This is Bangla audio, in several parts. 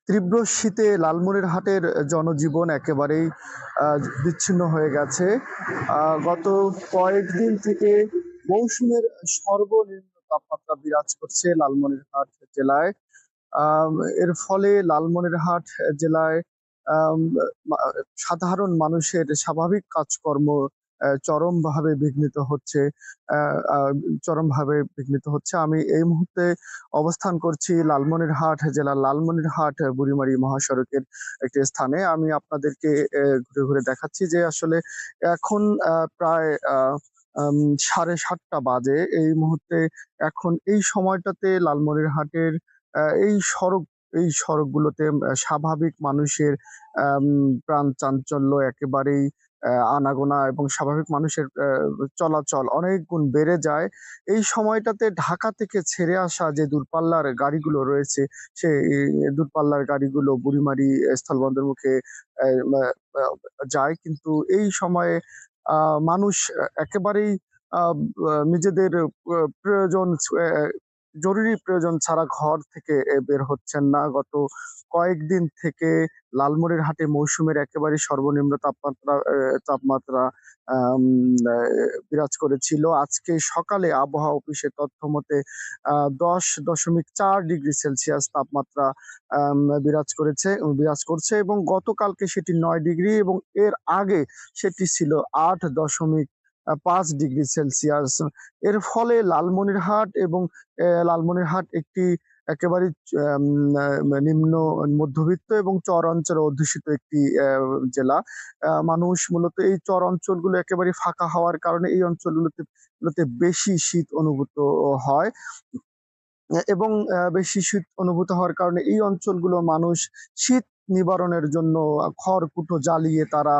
তীব্র শীতে লালমনিরহাটের জনজীবন একেবারেই বিচ্ছিন্ন হয়ে গেছে। গত কয়েকদিন থেকে মৌসুমের সর্বনিম্ন তাপমাত্রা বিরাজ করছে লালমনিরহাট জেলায়। আম এর ফলে লালমনিরহাট জেলায় আম মা সাধারণ মানুষের স্বাভাবিক কাজকর্ম চরমভাবে বিঘ্নিত হচ্ছে। আ আ চরমভাবে বিঘ্নিত হচ্ছে। আমি এই মুহূর্তে অবস্থান করছি লালমনিরহাট জেলার লালমনিরহাট বুড়িমারি মহাসড়কের একটি স্থানে। আমি আপনাদেরকে ঘুরে, ঘুরে দেখাচ্ছি যে আসলে এখন প্রায় আ আম ৭:৩০ বাজে। এই মুহূর্তে এখন এই সময়টাতে লালমনিরহাটের এই সড়কগুলোতে স্বাভাবিক মানুষের আম প্রাণ চাঞ্চল্য একেবারেই আনাগোনা এবং স্বাভাবিক মানুষের চলাচল অনেক গুণ বেড়ে যায়। এই সময়টাতে ঢাকা থেকে ছেড়ে আসা যে দূরপাল্লার গাড়িগুলো রয়েছে, সেই দূরপাল্লার গাড়িগুলো বুড়িমারি স্থলবন্দর মুখে অ্যা মা আ যায়। কিন্তু এই সময়ে আ মানুষ একেবারেই আ আ নিজেদের প্রয়োজন জরুরি প্রয়োজন ছাড়া ঘর থেকে বের হচ্ছেন না। গত কয়েকদিন থেকে লালমনিরহাটে মৌসুমের একেবারে সর্বনিম্ন তাপমাত্রা আম আ বিরাজ করেছিল। আজকে সকালে আবহাওয়া অফিসের তথ্য মতে ১০.৪ ডিগ্রি সেলসিয়াস তাপমাত্রা বিরাজ করছে এবং গতকালকে সেটি ৯ ডিগ্রি এবং এর আগে সেটি ছিল ৮.৫ ডিগ্রি সেলসিয়াস। এর ফলে লালমনিরহাট একটি একেবারেই আম নিম্ন মধ্যবিত্ত এবং চর অঞ্চলে অধ্যুষিত একটি জেলা। মানুষ মূলত এই চর অঞ্চলগুলো একেবারে ফাঁকা হওয়ার কারণে এই অঞ্চলগুলোতে বেশি শীত অনুভূত হয়। এবং বেশি শীত অনুভূত হওয়ার কারণে এই অঞ্চলগুলোর মানুষ শীত নিবারণের জন্য খড়কুটো জ্বালিয়ে তারা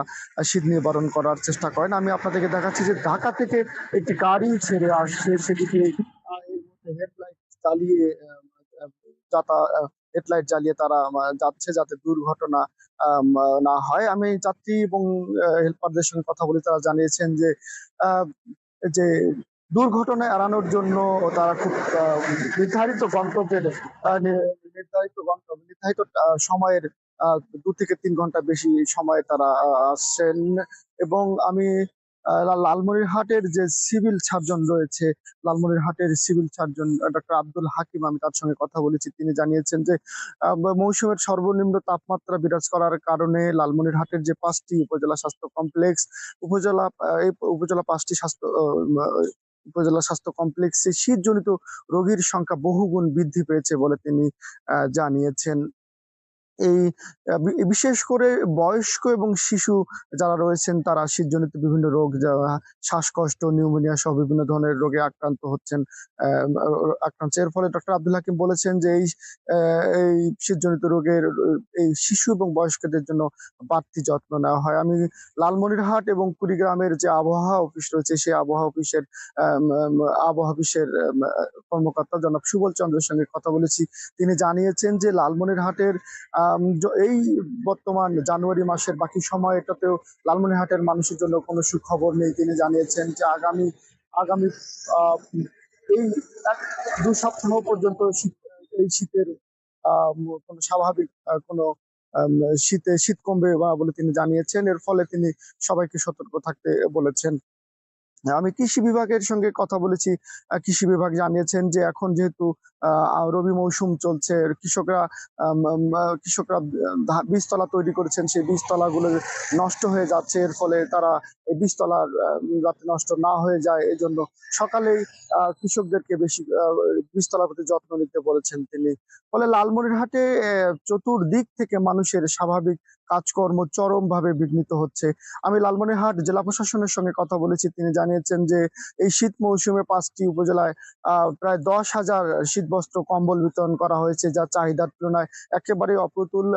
শীত নিবারণ করার চেষ্টা করেন। আমি আপনাদেরকে দেখাচ্ছি যে ঢাকা থেকে একটি গাড়ি ছেড়ে আসছে, সেটিকে এর মধ্যে আ যাতা আ হেডলাইট জ্বালিয়ে তারা যাচ্ছে যাতে দুর্ঘটনা না হয়। আমি যাত্রী এবং হেল্পারদের সঙ্গে কথা বলে তারা জানিয়েছেন আ যে দুর্ঘটনা এড়ানোর জন্য তারা খুব নির্ধারিত গন্তব্যের আ নি নির্ধারিত সময়ের ২ থেকে ৩ ঘন্টা বেশি সময়ে তারা আসছেন এবং আমি লালমনিরহাটের যে সিভিল সার্জন রয়েছে, লালমনিরহাটের civil surgeon doctor Abdul Hakim, আমি তার সঙ্গে কথা বলেছি। তিনি জানিয়েছেন যে মৌসুমের সর্বনিম্ন তাপমাত্রা বিরাজ করার কারণে লালমনিরহাটের যে ৫ টি উপজেলা স্বাস্থ্য কমপ্লেক্স, এই উপজেলা ৫ টি উপজেলা স্বাস্থ্য কমপ্লেক্সে শীতজনিত রোগীর সংখ্যা বহুগুণ বৃদ্ধি পেয়েছে বলে তিনি জানিয়েছেন। এই বিশেষ করে বয়স্ক এবং শিশু যারা রয়েছেন তারা শীতজনিত বিভিন্ন রোগ, শ্বাসকষ্ট, নিউমোনিয়া সহ বিভিন্ন ধরনের রোগে আক্রান্ত হচ্ছেন। এর ফলে ডক্টর আব্দুল হাকিম বলেছেন যে এই শীতজনিত রোগের এই শিশু এবং বয়স্কদের জন্য বাড়তি যত্ন নেওয়া হয়। আমি লালমনিরহাট এবং কুড়িগ্রামের যে আবহাওয়া অফিস রয়েছে, সেই আম আম আবহাওয়া অফিসের কর্মকর্তা জনাব সুবল চন্দ্রের সঙ্গে কথা বলেছি। তিনি জানিয়েছেন যে লালমনিরহাটের এই বর্তমান জানুয়ারি মাসের বাকি সময়টাতেও লালমনিরহাটের মানুষের জন্য কোনো সুখবর নেই। তিনি জানিয়েছেন যে আগামী আগামী আ এই ১-২ সপ্তাহ পর্যন্ত এই শীতের কোনো স্বাভাবিক কোনো আম শীত কমবে বলে তিনি জানিয়েছেন। এর ফলে তিনি সবাইকে সতর্ক থাকতে বলেছেন। আমি কৃষি বিভাগের সঙ্গে কথা বলেছি। কৃষি বিভাগ জানিয়েছেন যে এখন যেহেতু রবি মৌসুম চলছে, আম আম আ কৃষকরা বীজতলা তৈরি করেছেন। সেই বীজতলাগুলো নষ্ট হয়ে যাচ্ছে। এর ফলে তারা এই বীজতলার যাতে নষ্ট না হয়ে যায় এজন্য সকালেই কৃষকদেরকে বেশি বীজতলার প্রতি যত্ন নিতে বলেছেন তিনি। ফলে লালমনিরহাটে চতুর্দিক থেকে মানুষের স্বাভাবিক কাজকর্ম চরমভাবে বিঘ্নিত হচ্ছে। আমি লালমনিরহাট জেলা প্রশাসনের সঙ্গে কথা বলেছি। তিনি জানিয়েছেন যে এই শীত মৌসুমে ৫ টি উপজেলায় প্রায় ১০,০০০ শীতবস্ত্র কম্বল বিতরণ করা হয়েছে, যা চাহিদার তুলনায় একেবারেই অপ্রতুল।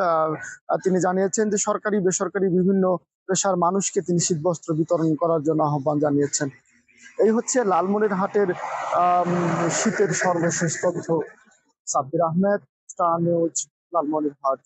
তিনি জানিয়েছেন যে সরকারি বেসরকারি বিভিন্ন পেশার মানুষকে তিনি শীতবস্ত্র বিতরণ করার জন্য আহ্বান জানিয়েছেন। এই হচ্ছে লালমনিরহাটের আম শীতের সর্বশেষ তথ্য। Sabbir Ahmed, star news, Lalmonirhat.